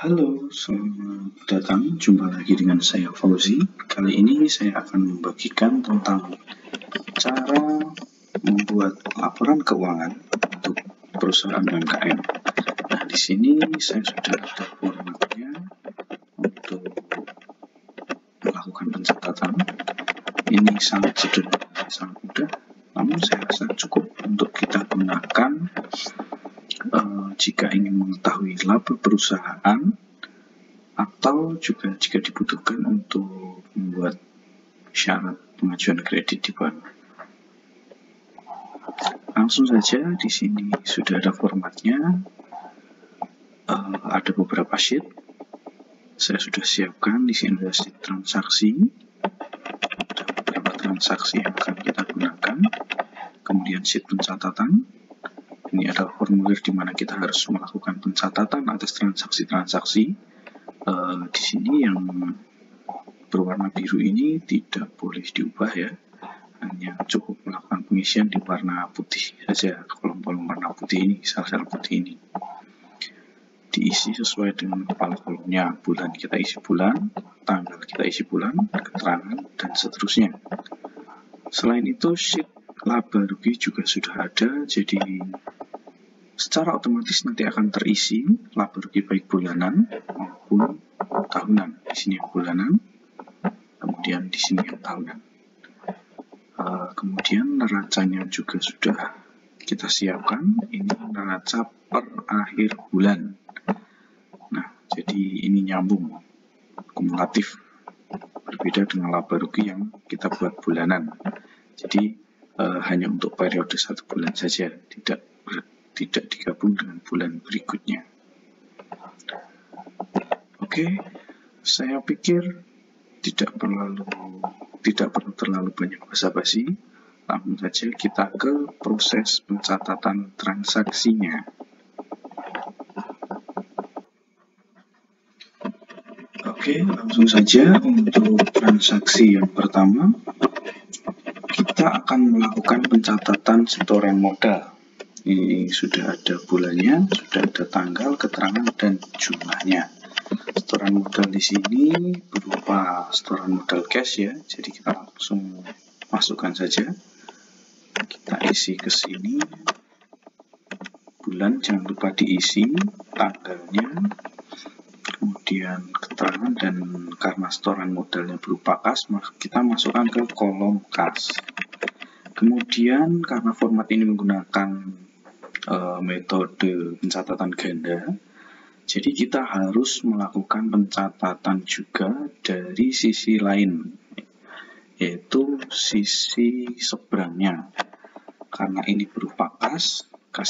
Halo, selamat datang. Jumpa lagi dengan saya Fauzi. Kali ini saya akan membagikan tentang cara membuat laporan keuangan untuk perusahaan UMKM. Nah, di sini saya sudah ada formatnya untuk melakukan pencatatan. Ini sangat sederhana, sangat mudah, namun saya rasa cukup untuk kita gunakan jika ingin mengetahui laba perusahaan atau juga jika dibutuhkan untuk membuat syarat pengajuan kredit di bank. Langsung saja, di sini sudah ada formatnya, ada beberapa sheet. Saya sudah siapkan. Di sini ada sheet transaksi, ada beberapa transaksi yang akan kita gunakan. Kemudian sheet pencatatan. Ini ada formulir di mana kita harus melakukan pencatatan atas transaksi-transaksi. Di sini yang berwarna biru ini tidak boleh diubah ya, hanya cukup melakukan pengisian di warna putih saja. Kolom-kolom warna putih ini, sel-sel putih ini diisi sesuai dengan kepala kolomnya. Bulan kita isi bulan, tanggal kita isi bulan, keterangan, dan seterusnya. Selain itu, sheet laba rugi juga sudah ada, jadi secara otomatis nanti akan terisi laba rugi baik bulanan maupun tahunan. Di sini yang bulanan, kemudian di sini yang tahunan. Kemudian neracanya juga sudah kita siapkan. Ini neraca per akhir bulan. Nah, jadi ini nyambung, kumulatif, berbeda dengan laba rugi yang kita buat bulanan. Jadi hanya untuk periode 1 bulan saja, tidak digabung dengan bulan berikutnya. Oke, saya pikir tidak perlu terlalu banyak basa-basi. Langsung saja kita ke proses pencatatan transaksinya. Oke, langsung saja untuk transaksi yang pertama, kita akan melakukan pencatatan setoran modal. Ini sudah ada bulannya, sudah ada tanggal, keterangan, dan jumlahnya. Setoran modal di sini berupa setoran modal cash ya, jadi kita langsung masukkan saja. Kita isi ke sini. Bulan jangan lupa diisi, tanggalnya, kemudian keterangan, dan karena setoran modalnya berupa kas, kita masukkan ke kolom kas. Kemudian karena format ini menggunakan metode pencatatan ganda, jadi kita harus melakukan pencatatan juga dari sisi lain, yaitu sisi seberangnya. Karena ini berupa kas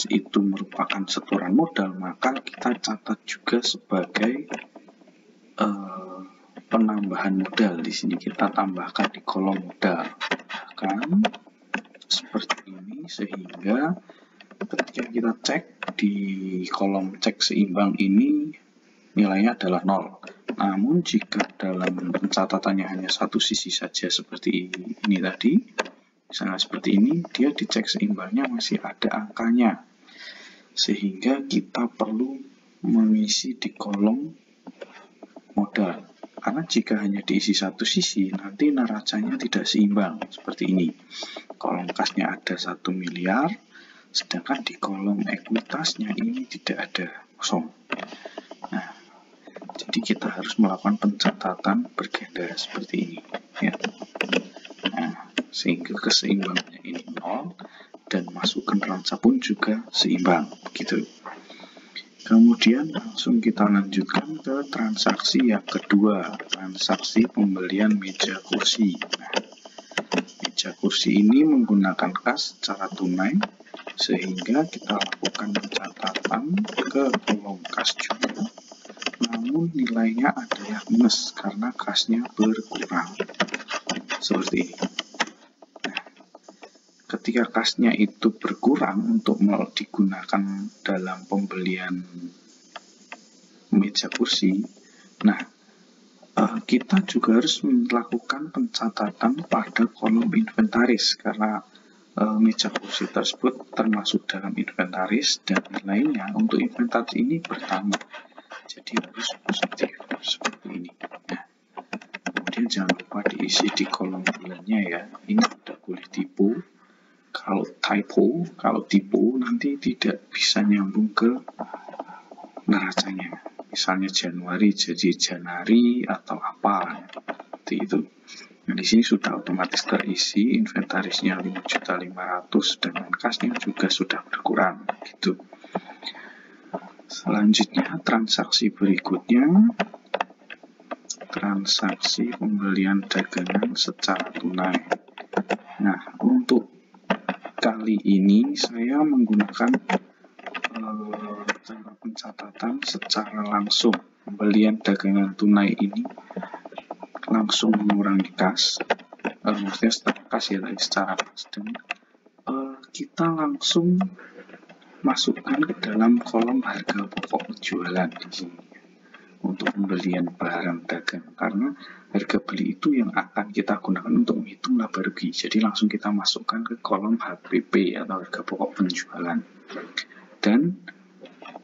itu merupakan setoran modal, maka kita catat juga sebagai penambahan modal. Di sini kita tambahkan di kolom modal, kan seperti ini, sehingga ketika kita cek di kolom cek seimbang ini nilainya adalah 0. Namun jika dalam pencatatannya hanya satu sisi saja seperti ini tadi, misalnya seperti ini, dia dicek seimbangnya masih ada angkanya, sehingga kita perlu mengisi di kolom modal. Karena jika hanya diisi satu sisi, nanti neracanya tidak seimbang seperti ini. Kolom kasnya ada 1 miliar, sedangkan di kolom ekuitasnya ini tidak ada, kosong. Nah, jadi kita harus melakukan pencatatan berganda seperti ini ya. Nah, sehingga keseimbangannya ini 0 dan masukkan neraca pun juga seimbang gitu. Kemudian langsung kita lanjutkan ke transaksi yang kedua, transaksi pembelian meja kursi. Nah, meja kursi ini menggunakan kas secara tunai, sehingga kita lakukan pencatatan ke kolom kas juga, namun nilainya adalah minus karena kasnya berkurang seperti ini. Nah, ketika kasnya itu berkurang untuk digunakan dalam pembelian meja kursi, nah kita juga harus melakukan pencatatan pada kolom inventaris, karena meja kursi tersebut termasuk dalam inventaris dan nilainya untuk inventaris ini bertambah. jadi harus positif seperti ini. Nah, kemudian jangan lupa diisi di kolom bulannya ya. Ini tidak boleh tipu. Kalau tipu nanti tidak bisa nyambung ke neracanya. Misalnya Januari jadi Janari atau apa seperti itu. Nah, di sini sudah otomatis terisi, inventarisnya 5.500.000 dan kasnya juga sudah berkurang gitu. Selanjutnya transaksi berikutnya, transaksi pembelian dagangan secara tunai. Nah, untuk kali ini saya menggunakan cara pencatatan secara langsung. Pembelian dagangan tunai ini langsung mengurangi kas, maksudnya secara kas ya, secara kas, dan kita langsung masukkan ke dalam kolom harga pokok penjualan di sini untuk pembelian barang dagang, karena harga beli itu yang akan kita gunakan untuk menghitung laba rugi. Jadi langsung kita masukkan ke kolom HPP atau harga pokok penjualan. Dan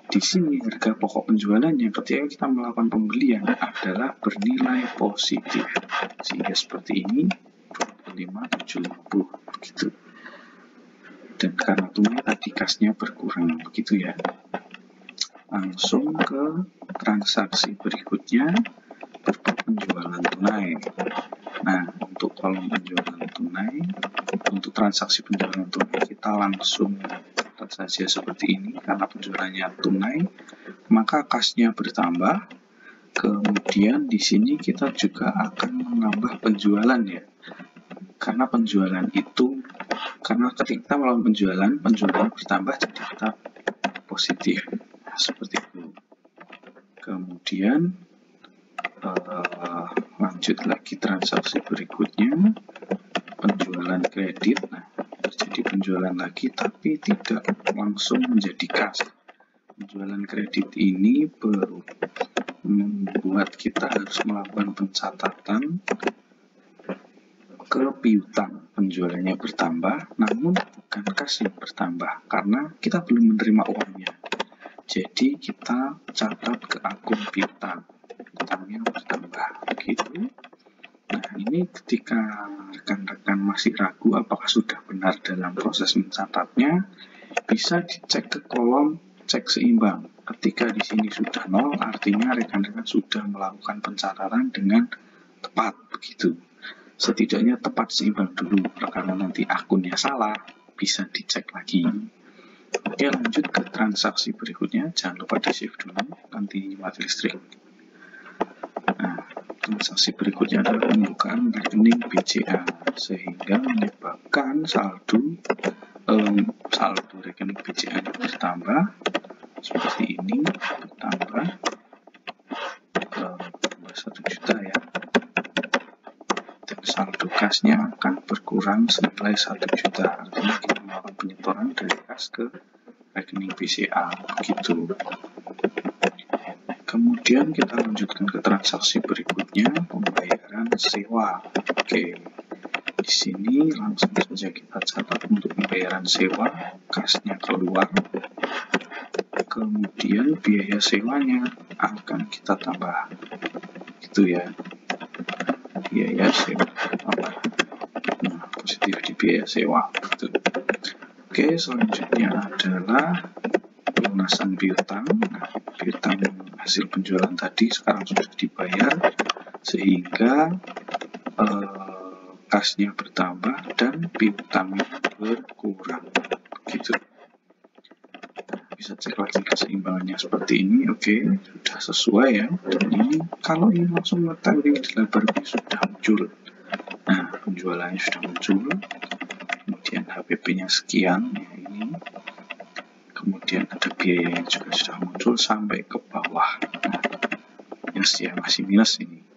di sini harga pokok penjualannya ketika kita melakukan pembelian adalah bernilai positif, sehingga seperti ini 25.750 begitu. Dan karena tunai tadi kasnya berkurang begitu ya. Langsung ke transaksi berikutnya berupa penjualan tunai. Nah, untuk kolom penjualan tunai, untuk transaksi penjualan tunai kita langsung saja seperti ini. Karena penjualannya tunai, maka kasnya bertambah. Kemudian di sini kita juga akan menambah penjualan ya. Karena penjualan itu, karena ketika kita melakukan penjualan bertambah, jadi kita positif. Nah, seperti itu. Kemudian lanjut lagi transaksi berikutnya, penjualan kredit. Nah, terjadi penjualan lagi tapi tidak langsung menjadi kas. Penjualan kredit ini membuat kita harus melakukan pencatatan ke piutang. Penjualannya bertambah, namun bukan kas yang bertambah karena kita belum menerima uangnya. Jadi kita catat ke akun piutang, piutangnya bertambah gitu. Nah, ini ketika rekan-rekan masih ragu apakah sudah benar dalam proses mencatatnya, bisa dicek ke kolom cek seimbang. Ketika di sini sudah 0, artinya rekan-rekan sudah melakukan pencatatan dengan tepat begitu. Setidaknya tepat seimbang dulu, karena nanti akunnya salah, bisa dicek lagi. Oke, lanjut ke transaksi berikutnya. Jangan lupa di-save dulu, nanti mati listrik. Nah, transaksi berikutnya adalah pembukaan rekening BCA, sehingga menyebabkan saldo rekening BCA bertambah seperti ini, bertambah 1 juta ya. Dan saldo kasnya akan berkurang senilai 1 juta. Artinya kita melakukan penyetoran dari kas ke rekening BCA gitu. Kemudian kita lanjutkan ke transaksi berikutnya, pembayaran sewa. Oke, di sini langsung saja kita catat untuk pembayaran sewa, kasnya keluar. Kemudian biaya sewanya akan kita tambah, gitu ya. Biaya sewa tambah. Nah, positif di biaya sewa. Gitu. Oke, selanjutnya adalah pelunasan piutang. Nah, piutang hasil penjualan tadi sekarang sudah dibayar, sehingga kasnya bertambah dan piutangnya berkurang. Gitu. Bisa cek lagi keseimbangannya seperti ini. Oke, sudah sesuai ya. Dan ini kalau ini langsung letak di laba rugi sudah muncul. Nah, penjualannya sudah muncul. Kemudian HPP-nya sekian ya, ini. Kemudian ada biaya yang juga sudah muncul sampai ke bawah. Nah, ya masih minus ini.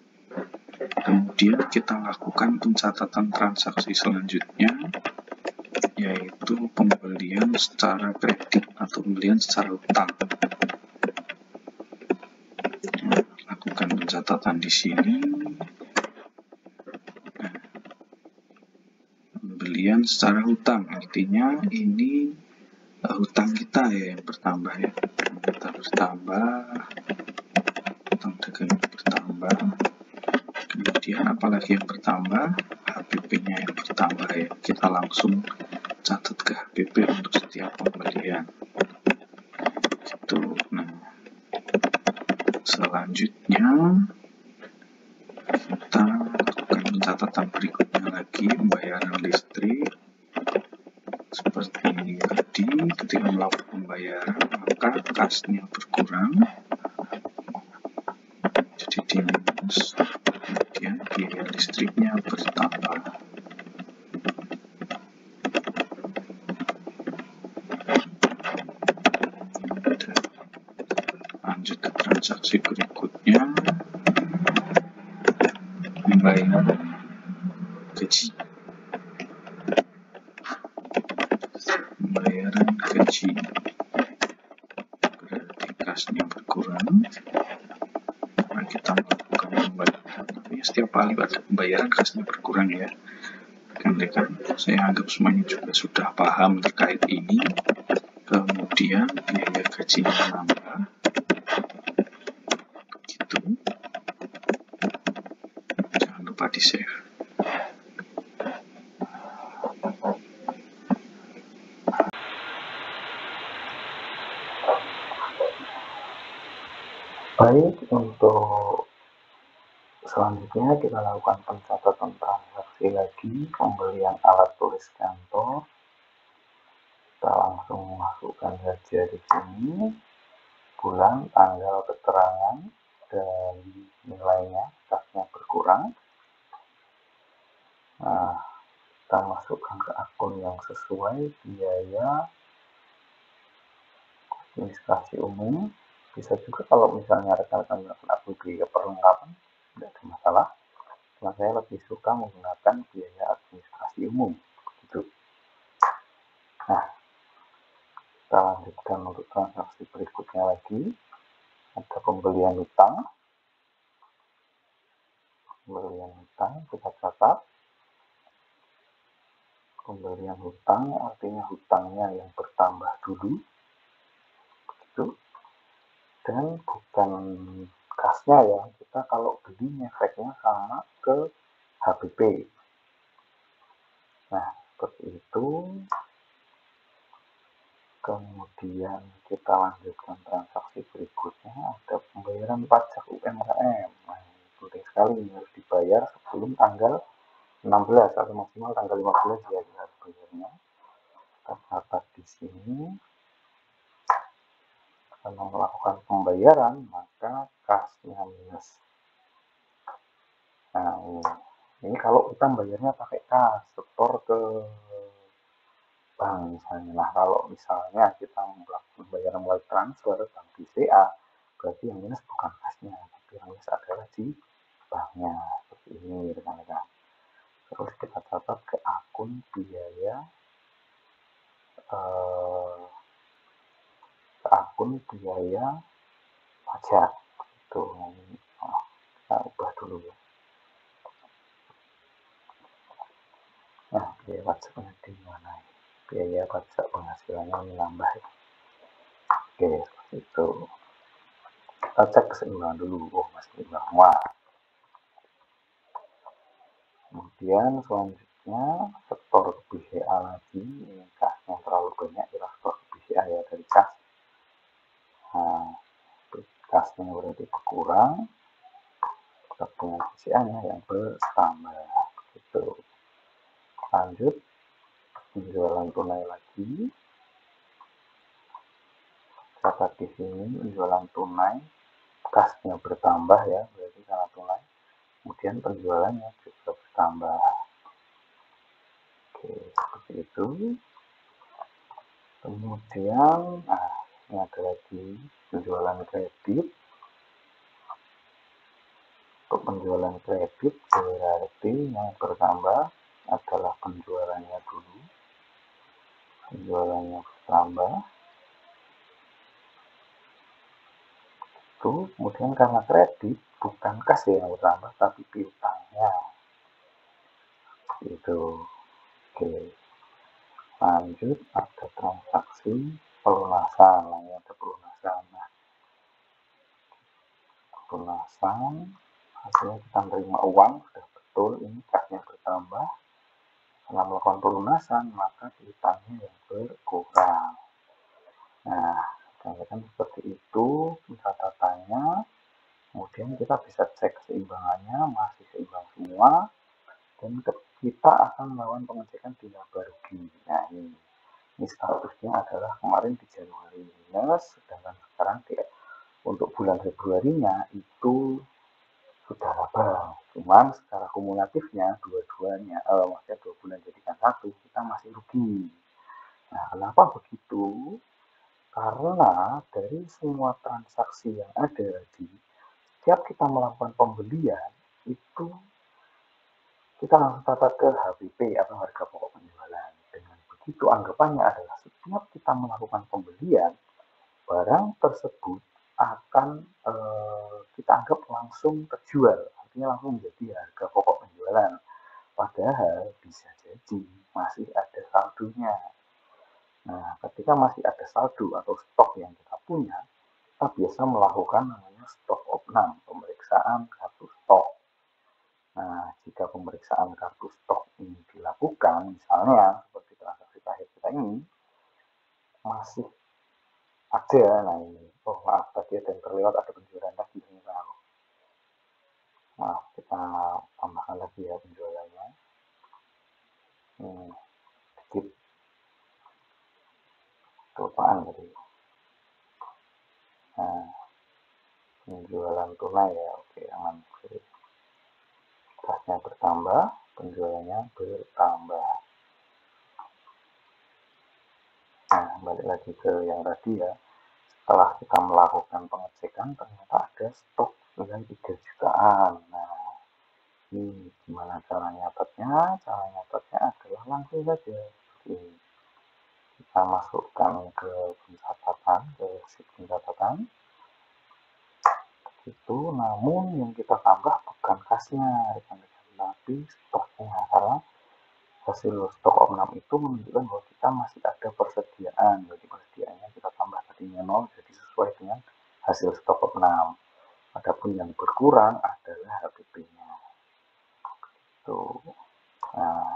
Kemudian kita lakukan pencatatan transaksi selanjutnya, yaitu pembelian secara kredit atau pembelian secara utang. Nah, lakukan pencatatan di sini. Nah, pembelian secara utang artinya ini hutang kita ya yang bertambah ya. Kita bertambah bertambah. Kemudian apalagi yang bertambah? HPP-nya yang bertambah ya. Kita langsung catat ke HPP untuk setiap pembelian. Gitu. Nah, selanjutnya kita lakukan pencatatan berikutnya lagi, pembayaran listrik. Seperti ini tadi, ketika melakukan pembayaran maka kasnya berkurang, jadi di minus, kemudian biaya listriknya bertambah. Lanjut ke transaksi berikutnya, membayar gaji. Pembayaran gaji berarti kasnya berkurang. Nah, kita melakukan pembayaran, tapi setiap kali ada pembayaran kasnya berkurang ya. Rekan-rekan, saya anggap semuanya juga sudah paham terkait ini. Kemudian biaya gajinya menambah, gitu. Jangan lupa di save. Baik, untuk selanjutnya kita lakukan pencatatan transaksi lagi, pembelian alat tulis kantor. Kita langsung masukkan saja di sini bulan, tanggal, keterangan, dan nilainya, kasnya berkurang. Nah, kita masukkan ke akun yang sesuai, biaya administrasi umum. Bisa juga kalau misalnya rekan-rekan menggunakan akun biaya perlengkapan, tidak ada masalah. Cuma saya lebih suka menggunakan biaya administrasi umum. Gitu. Nah, kita lanjutkan untuk transaksi berikutnya lagi. Ada pembelian hutang. Pembelian hutang kita catat. Pembelian hutang artinya hutangnya yang bertambah dulu. Begitu. Dan bukan kasnya ya, kita kalau beli efeknya sama ke HPP. Nah, seperti itu. Kemudian kita lanjutkan transaksi berikutnya, ada pembayaran pajak UMKM. Nah, penting sekali, ini harus dibayar sebelum tanggal 16 atau maksimal tanggal 15 ya harus bayarnya. Kita catat di sini. Kalau melakukan pembayaran maka kasnya minus. Nah, ini kalau kita bayarnya pakai kas, setor ke bank misalnya. Nah, kalau misalnya kita melakukan pembayaran melalui transfer bank BCA, berarti yang minus bukan kasnya, tapi yang minus adalah di banknya. Seperti ini rekan-rekan. Terus kita catat ke akun biaya, pajak. Itu kita ubah dulu ya. Nah, biaya pajaknya di mana? Biaya pajak penghasilannya menambah. Oke, seperti itu. Kita cek keseimbangan dulu. Oh, masih seimbang. Wah. Kemudian selanjutnya setor ke BCA lagi. Ini kasnya terlalu banyak, kita setor ke BCA ya dari kas. Nah, kasnya berarti berkurang. Tabungan BCA-nya yang bertambah. Gitu. Lanjut, penjualan tunai lagi. Catat di sini penjualan tunai, kasnya bertambah ya, berarti karena tunai. Kemudian penjualannya juga bertambah. Oke, seperti itu. Kemudian, nah, ini ada lagi penjualan kredit. Untuk penjualan kredit berarti yang bertambah adalah penjualannya dulu. Penjualannya bertambah. Itu, kemudian karena kredit bukan kas yang bertambah tapi piutangnya. Itu. Oke. Lanjut, ada transaksi pelunasan. Nah, ada pelunasan. Nah, pelunasan hasilnya kita menerima uang, sudah betul, ini kasnya bertambah. Setelah melakukan pelunasan, maka piutangnya yang berkurang. Nah, kan seperti itu catatannya. Kemudian kita bisa cek keseimbangannya, masih seimbang semua. Dan kita akan melakukan pengecekan di laba rugi. Nah, ini statusnya adalah kemarin di Januari minus, sedangkan sekarang untuk bulan Februarinya itu sudah laba. Cuman secara kumulatifnya dua-duanya, maksudnya 2 bulan jadikan 1, kita masih rugi. Nah, kenapa begitu? Karena dari semua transaksi yang ada di setiap kita melakukan pembelian itu kita langsung tata ke HPP atau harga pokok penjualan. Dengan begitu anggapannya adalah setiap kita melakukan pembelian, barang tersebut akan kita anggap langsung terjual, artinya langsung menjadi harga pokok penjualan. Padahal bisa jadi masih ada saldonya. Nah, ketika masih ada saldo atau stok yang kita punya, kita biasa melakukan namanya stok opnam, pemeriksaan kartu stok. Nah, jika pemeriksaan kartu stok ini dilakukan, misalnya seperti transaksi terakhir kita ini, masih ada, nah ini, oh maaf, tadi ada yang terlewat, ada penjualan lagi, ini tahu. Nah, kita tambahkan lagi ya penjualannya. Dikit. Kelupaan tadi. Nah, penjualan tunai ya, oke, aman. Kasnya bertambah, penjualannya bertambah. Nah, balik lagi ke yang tadi ya. Setelah kita melakukan pengecekan, ternyata ada stok nilai 3 jutaan. Nah, ini gimana cara nyatetnya? Cara nyatetnya adalah langsung saja. Ini. Kita masukkan ke pencatatan, ke sheet pencatatan. Itu, namun yang kita tambah bukan kasnya, rekan-rekan, tapi stoknya. Karena hasil stok opnam itu menunjukkan bahwa kita masih ada persediaan. Jadi persediaannya kita tambah tadinya 0, jadi sesuai dengan hasil stok opnam. Adapun yang berkurang adalah HPP-nya. Nah,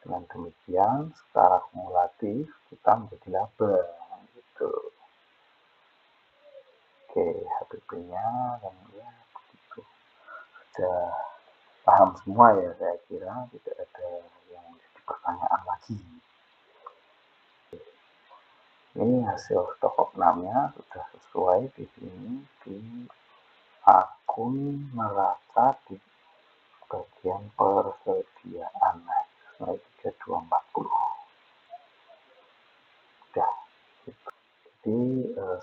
dengan demikian secara kumulatif kita menjadi laba. Gitu. Oke, HPP-nya dan ya begitu. Sudah paham semua ya, saya kira tidak ada yang menjadi pertanyaan lagi. Ini hasil stok opnamnya sudah sesuai di sini di akun neraca di bagian persediaan nilai 3240. Sudah. Gitu. Jadi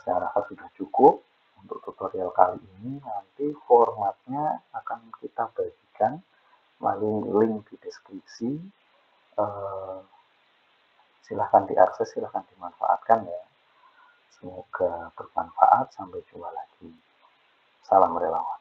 saya rasa sudah cukup untuk tutorial kali ini. Nanti formatnya akan kita bagikan melalui link di deskripsi. Silahkan diakses, silahkan dimanfaatkan ya. Semoga bermanfaat. Sampai jumpa lagi. Salam relawan.